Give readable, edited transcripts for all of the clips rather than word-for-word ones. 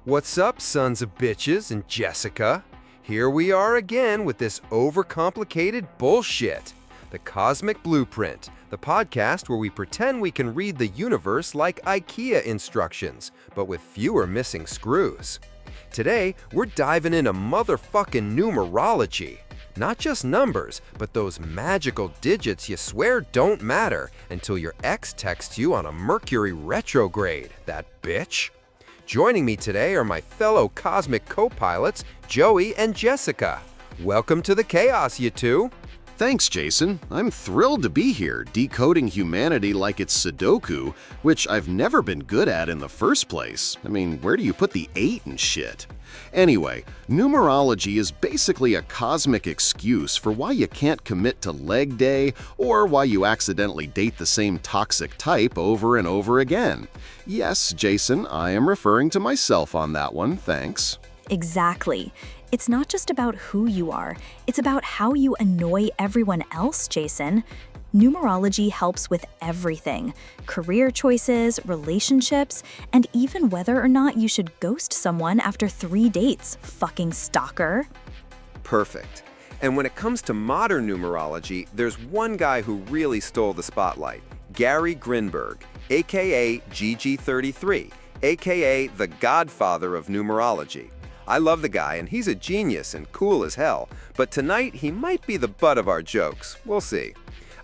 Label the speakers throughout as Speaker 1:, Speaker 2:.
Speaker 1: What's up, sons of bitches and Jessica? Here we are again with this overcomplicated bullshit. The Cosmic Blueprint, the podcast where we pretend we can read the universe like IKEA instructions, but with fewer missing screws. Today, we're diving into motherfucking numerology. Not just numbers, but those magical digits you swear don't matter until your ex texts you on a Mercury retrograde, that bitch. Joining me today are my fellow cosmic co-pilots, Joey and Jessica. Welcome to the chaos, you two.
Speaker 2: Thanks, Jason. I'm thrilled to be here, decoding humanity like it's Sudoku, which I've never been good at in the first place. I mean, where do you put the 8 and shit? Anyway, numerology is basically a cosmic excuse for why you can't commit to leg day or why you accidentally date the same toxic type over and over again. Yes, Jason, I am referring to myself on that one, thanks.
Speaker 3: Exactly. It's not just about who you are, it's about how you annoy everyone else, Jason. Numerology helps with everything: career choices, relationships, and even whether or not you should ghost someone after 3 dates, fucking stalker.
Speaker 1: Perfect. And when it comes to modern numerology, there's one guy who really stole the spotlight: Gary Grinberg, aka GG33, aka the godfather of numerology. I love the guy, and he's a genius and cool as hell, but tonight he might be the butt of our jokes. We'll see.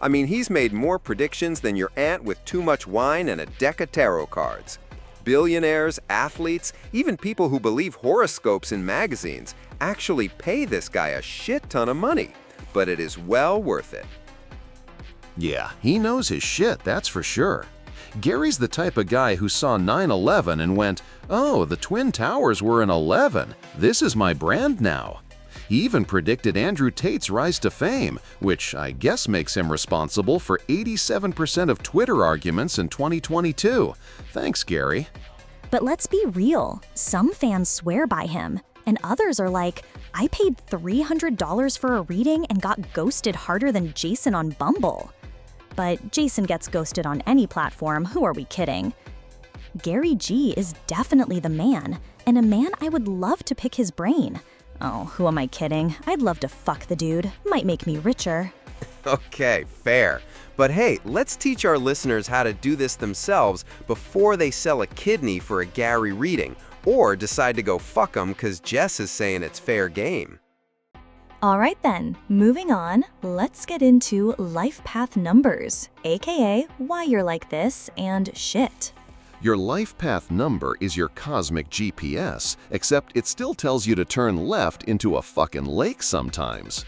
Speaker 1: I mean, he's made more predictions than your aunt with too much wine and a deck of tarot cards. Billionaires, athletes, even people who believe horoscopes in magazines actually pay this guy a shit ton of money, but it is well worth it.
Speaker 2: Yeah, he knows his shit, that's for sure. Gary's the type of guy who saw 9/11 and went, "Oh, the Twin Towers were in 11. This is my brand now." He even predicted Andrew Tate's rise to fame, which I guess makes him responsible for 87% of Twitter arguments in 2022. Thanks, Gary.
Speaker 3: But let's be real, some fans swear by him, and others are like, I paid $300 for a reading and got ghosted harder than Jason on Bumble. But Jason gets ghosted on any platform, who are we kidding? Gary G is definitely the man, and a man I would love to pick his brain. Oh, who am I kidding? I'd love to fuck the dude. Might make me richer.
Speaker 1: Okay, fair. But hey, let's teach our listeners how to do this themselves before they sell a kidney for a Gary reading, or decide to go fuck 'em because Jess is saying it's fair game.
Speaker 3: All right then, moving on, let's get into life path numbers, aka why you're like this and shit.
Speaker 2: Your life path number is your cosmic GPS, except it still tells you to turn left into a fucking lake sometimes.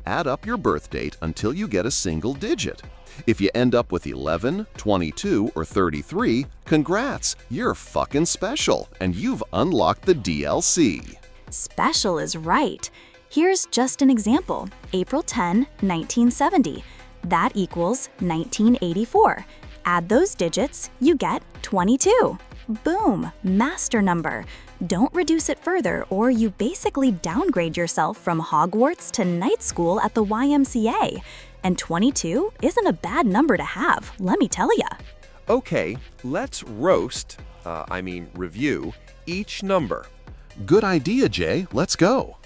Speaker 2: Add up your birth date until you get a single digit. If you end up with 11, 22, or 33, congrats, you're fucking special, and you've unlocked the DLC.
Speaker 3: Special is right. Here's just an example. April 10, 1970. That equals 1984. Add those digits, you get 22. Boom, master number. Don't reduce it further or you basically downgrade yourself from Hogwarts to night school at the YMCA. And 22 isn't a bad number to have, let me tell ya.
Speaker 1: Okay, let's review each number.
Speaker 2: Good idea, Jay. Let's go.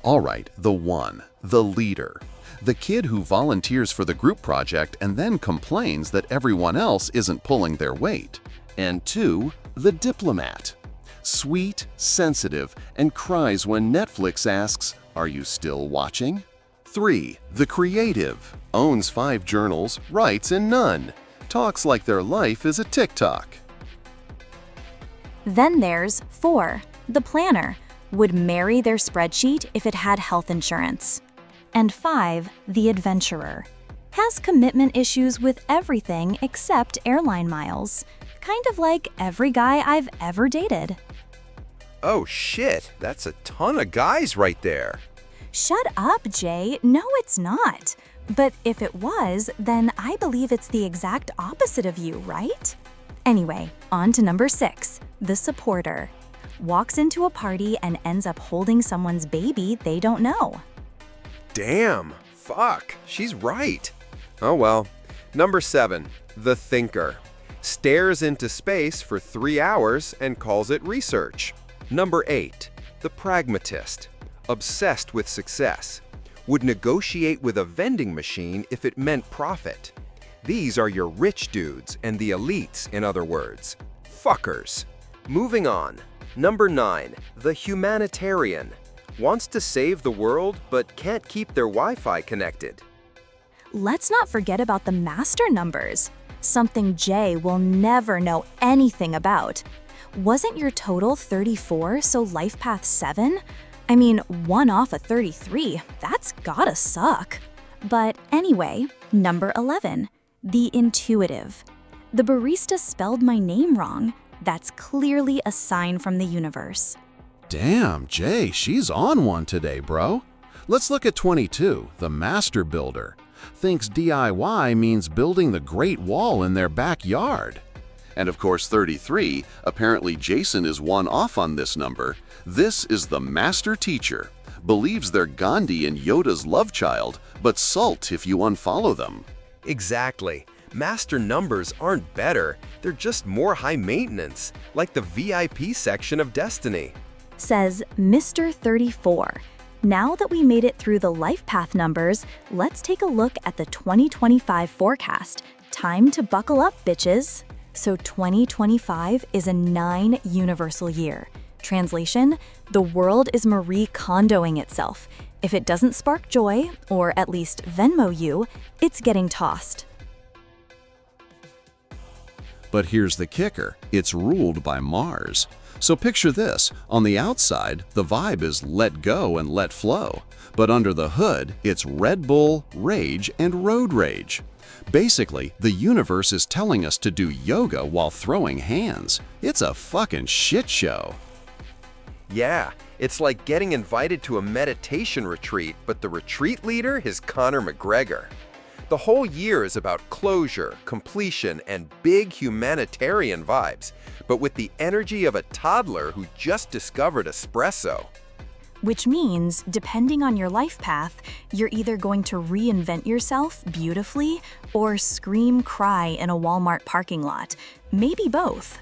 Speaker 2: All right, the 1, the leader. The kid who volunteers for the group project and then complains that everyone else isn't pulling their weight. And 2, the diplomat. Sweet, sensitive, and cries when Netflix asks, "Are you still watching?" 3, the creative. Owns 5 journals, writes in none. Talks like their life is a TikTok.
Speaker 3: Then there's 4, the planner. Would marry their spreadsheet if it had health insurance. And 5, the adventurer. Has commitment issues with everything except airline miles. Kind of like every guy I've ever dated.
Speaker 1: Oh shit, that's a ton of guys right there.
Speaker 3: Shut up, Jay. No, it's not. But if it was, then I believe it's the exact opposite of you, right? Anyway, on to number 6, the supporter. Walks into a party and ends up holding someone's baby they don't know.
Speaker 1: Damn, fuck, she's right. Oh well. Number 7, the thinker. Stares into space for 3 hours and calls it research. Number 8. The pragmatist. Obsessed with success. Would negotiate with a vending machine if it meant profit. These are your rich dudes and the elites, in other words. Fuckers. Moving on. Number 9. The humanitarian. Wants to save the world but can't keep their Wi-Fi connected.
Speaker 3: Let's not forget about the master numbers, something Jay will never know anything about. Wasn't your total 34, so life path 7? I mean, 1 off a 33, that's gotta suck. But anyway, number 11, the intuitive. The barista spelled my name wrong. That's clearly a sign from the universe.
Speaker 2: Damn, Jay, she's on one today, bro. Let's look at 22, the master builder. Thinks DIY means building the Great Wall in their backyard. And of course 33, apparently Jason is 1 off on this number. This is the master teacher. Believes they're Gandhi and Yoda's love child, but salt if you unfollow them.
Speaker 1: Exactly. Master numbers aren't better, they're just more high maintenance, like the VIP section of Destiny.
Speaker 3: Says Mr. 34. Now that we made it through the life path numbers, let's take a look at the 2025 forecast. Time to buckle up, bitches. So 2025 is a 9 universal year. Translation, the world is Marie Kondoing itself. If it doesn't spark joy, or at least Venmo you, it's getting tossed.
Speaker 2: But here's the kicker, it's ruled by Mars. So picture this, on the outside, the vibe is let go and let flow. But under the hood, it's Red Bull, rage, and road rage. Basically, the universe is telling us to do yoga while throwing hands. It's a fucking shit show.
Speaker 1: Yeah, it's like getting invited to a meditation retreat, but the retreat leader is Conor McGregor. The whole year is about closure, completion, and big humanitarian vibes, but with the energy of a toddler who just discovered espresso.
Speaker 3: Which means, depending on your life path, you're either going to reinvent yourself beautifully or scream cry in a Walmart parking lot. Maybe both.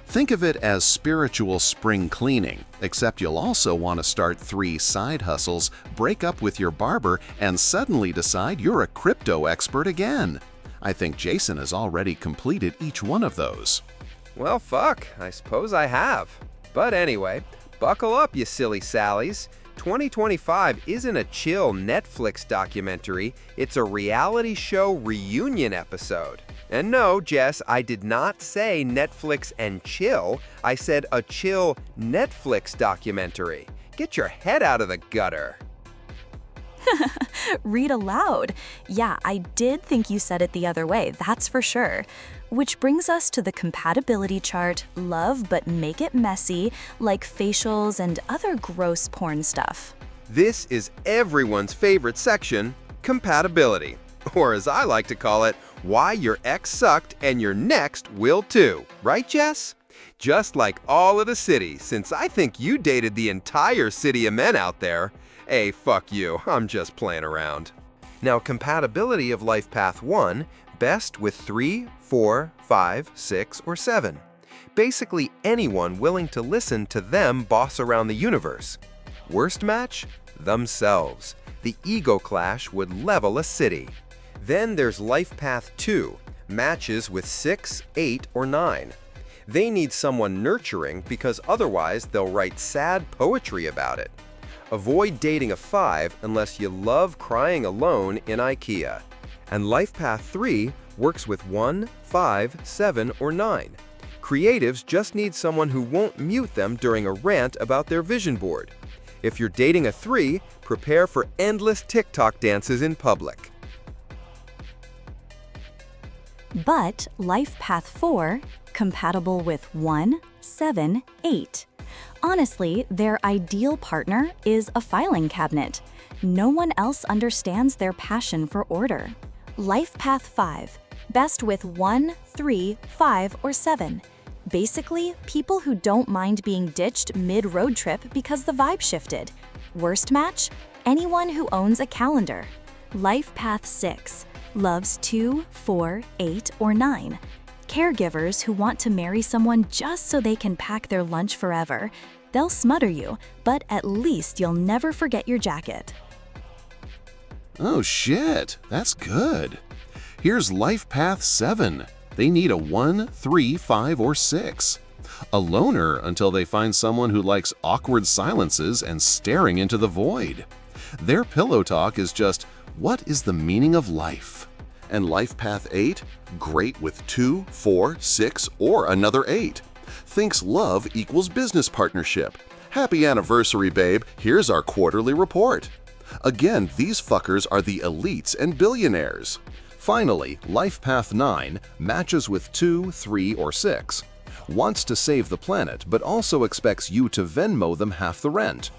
Speaker 2: Think of it as spiritual spring cleaning, except you'll also want to start 3 side hustles, break up with your barber, and suddenly decide you're a crypto expert again. I think Jason has already completed each one of those.
Speaker 1: Well, fuck, I suppose I have. But anyway, buckle up, you silly Sallies. 2025 isn't a chill Netflix documentary, it's a reality show reunion episode. And no, Jess, I did not say Netflix and chill. I said a chill Netflix documentary. Get your head out of the gutter.
Speaker 3: Read aloud. Yeah, I did think you said it the other way, that's for sure. Which brings us to the compatibility chart, love but make it messy, like facials and other gross porn stuff.
Speaker 1: This is everyone's favorite section, compatibility. Or as I like to call it, why your ex sucked and your next will too. Right, Jess? Just like all of the city, since I think you dated the entire city of men out there. Hey, fuck you, I'm just playing around. Now, compatibility of life path 1, best with 3, 4, 5, 6, or 7. Basically anyone willing to listen to them boss around the universe. Worst match? Themselves. The ego clash would level a city. Then there's life path 2, matches with 6, 8, or 9. They need someone nurturing because otherwise they'll write sad poetry about it. Avoid dating a 5 unless you love crying alone in IKEA. And life path 3 works with 1, 5, 7, or 9. Creatives just need someone who won't mute them during a rant about their vision board. If you're dating a 3, prepare for endless TikTok dances in public.
Speaker 3: But life path 4, compatible with 1, 7, 8. Honestly, their ideal partner is a filing cabinet. No one else understands their passion for order. Life path 5, best with 1, 3, 5, or 7. Basically, people who don't mind being ditched mid-road trip because the vibe shifted. Worst match? Anyone who owns a calendar. Life path 6, loves 2, 4, 8, or 9. Caregivers who want to marry someone just so they can pack their lunch forever. They'll smother you, but at least you'll never forget your jacket.
Speaker 2: Oh shit, that's good. Here's life path 7. They need a 1, 3, 5, or 6. A loner until they find someone who likes awkward silences and staring into the void. Their pillow talk is just, what is the meaning of life? And life path 8, great with 2, 4, 6, or another 8. Thinks love equals business partnership. Happy anniversary, babe. Here's our quarterly report. Again, these fuckers are the elites and billionaires. Finally, life path 9 matches with 2, 3, or 6. Wants to save the planet, but also expects you to Venmo them half the rent.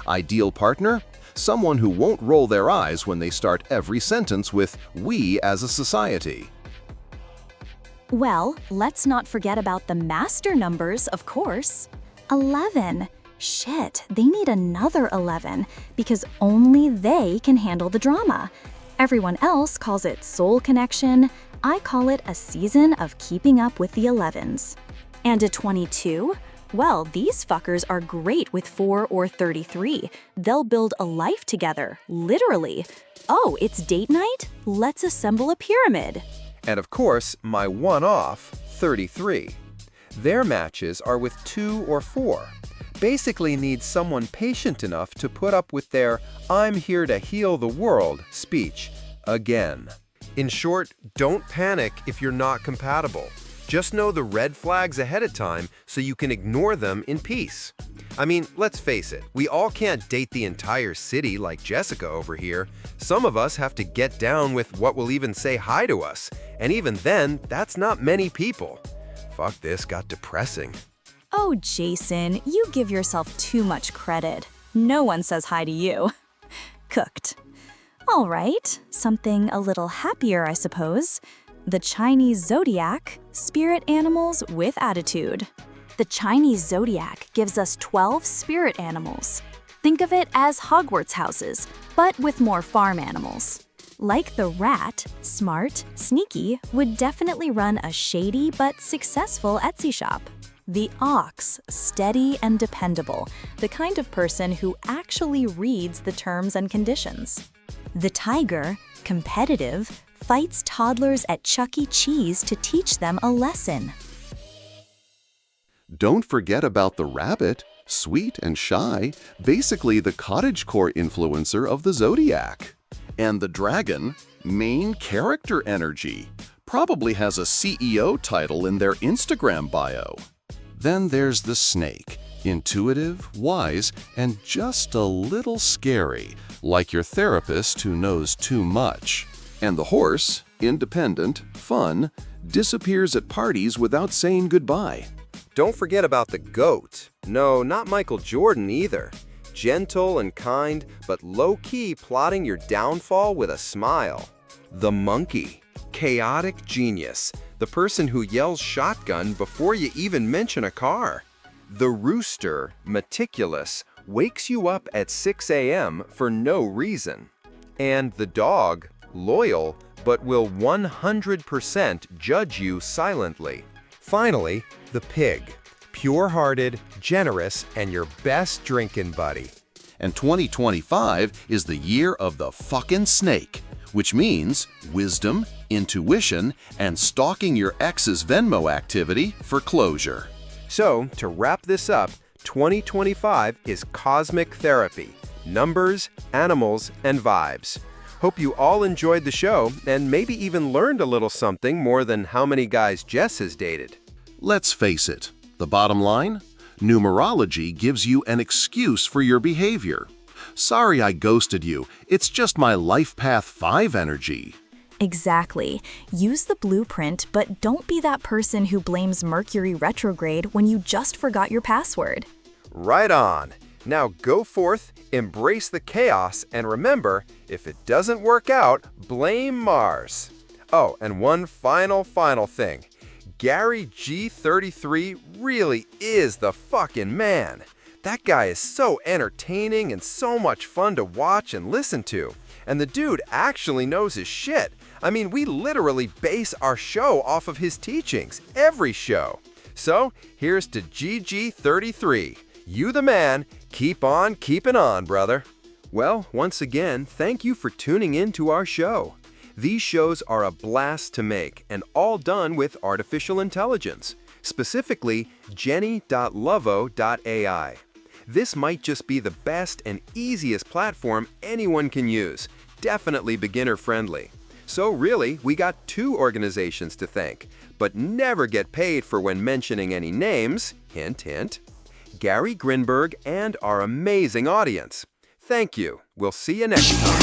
Speaker 2: Ideal partner? Someone who won't roll their eyes when they start every sentence with "we as a society."
Speaker 3: Well, let's not forget about the master numbers, of course. 11. Shit, they need another 11 because only they can handle the drama. Everyone else calls it soul connection. I call it a season of keeping up with the 11s. And a 22? Well, these fuckers are great with 4 or 33. They'll build a life together, literally. Oh, it's date night? Let's assemble a pyramid.
Speaker 1: And of course, my one-off, 33. Their matches are with 2 or 4. Basically needs someone patient enough to put up with their "I'm here to heal the world" speech again. In short, don't panic if you're not compatible. Just know the red flags ahead of time so you can ignore them in peace. I mean, let's face it, we all can't date the entire city like Jessica over here. Some of us have to get down with what will even say hi to us, and even then, that's not many people. Fuck, this got depressing.
Speaker 3: Oh, Jason, you give yourself too much credit. No one says hi to you. Cooked. All right, something a little happier, I suppose. The Chinese zodiac, spirit animals with attitude. The Chinese zodiac gives us 12 spirit animals. Think of it as Hogwarts houses, but with more farm animals. Like the rat, smart, sneaky, would definitely run a shady but successful Etsy shop. The ox, steady and dependable, the kind of person who actually reads the terms and conditions. The tiger, competitive, fights toddlers at Chuck E. Cheese to teach them a lesson.
Speaker 2: Don't forget about the rabbit, sweet and shy, basically the cottagecore influencer of the zodiac. And the dragon, main character energy, probably has a CEO title in their Instagram bio. Then there's the snake, intuitive, wise, and just a little scary, like your therapist who knows too much. And the horse, independent, fun, disappears at parties without saying goodbye.
Speaker 1: Don't forget about the goat. No, not Michael Jordan either. Gentle and kind, but low-key plotting your downfall with a smile. The monkey, chaotic genius, the person who yells shotgun before you even mention a car. The rooster, meticulous, wakes you up at 6 a.m. for no reason. And the dog, loyal, but will 100% judge you silently. Finally, the pig, pure-hearted, generous, and your best drinking buddy.
Speaker 2: And 2025 is the year of the fucking snake, which means wisdom, intuition, and stalking your ex's Venmo activity for closure.
Speaker 1: So, to wrap this up, 2025 is cosmic therapy, numbers, animals, and vibes. Hope you all enjoyed the show and maybe even learned a little something more than how many guys Jess has dated.
Speaker 2: Let's face it, the bottom line? Numerology gives you an excuse for your behavior. Sorry I ghosted you, it's just my life path 5 energy.
Speaker 3: Exactly. Use the blueprint, but don't be that person who blames Mercury retrograde when you just forgot your password.
Speaker 1: Right on. Now go forth, embrace the chaos, and remember, if it doesn't work out, blame Mars. Oh, and one final thing. Gary G33 really is the fucking man. That guy is so entertaining and so much fun to watch and listen to. And the dude actually knows his shit. I mean, we literally base our show off of his teachings, every show. So, here's to GG33. You the man, keep on keeping on, brother. Well, once again, thank you for tuning in to our show. These shows are a blast to make and all done with artificial intelligence, specifically Jenny.lovo.ai. This might just be the best and easiest platform anyone can use, definitely beginner-friendly. So really, we got 2 organizations to thank, but never get paid for when mentioning any names, hint, hint, Gary Grinberg and our amazing audience. Thank you. We'll see you next time.